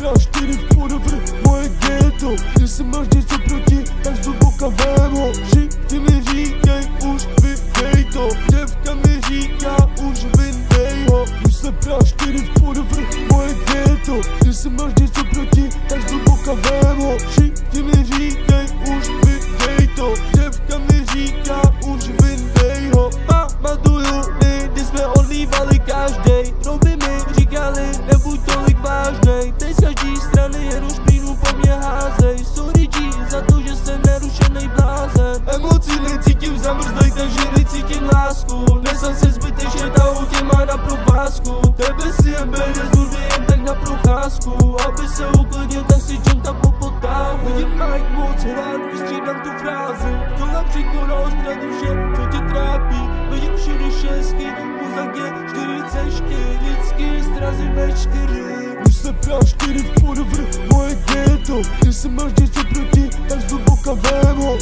praštěry v podovr, moje ghetto. Jestli máš něco proti, tak zhluboka vem ho. Všichni mi říkaj, už vydej to. Děvka mi říká, už vydej ho. Už se praštěry v podovr, moje ghetto. Jestli máš něco proti, tak zhluboka vem ho. Všichni mi říkaj, už vydej to. Děvka mi říká, už vydej ho. Pamatuju my, kdy jsme odlívali každej. Rouby mi říkali, nebuď tolik vážnej. Teď z každý strany jen už pínu po mě házej. Sorry G, za to, že jsem nerušenej blázen. Emocí necítím zamrzlej, takže necítím lásku. Nesam se zbytečně, ta tě má na provázku. Tebe si jen bere z nudy jen tak na procházku. Aby se uklidnil, tak si čonta po potáhu. Vidím Mike moc hlad, vystřídám tu frázi. To nám překonal stranu vše, co tě trápí. Vidím všude šestky, muzak je 44, strazy ve 4. Už se praštěry v podovr, moje ghetto. Jestli máš něco proti, tak zhluboka vem ho.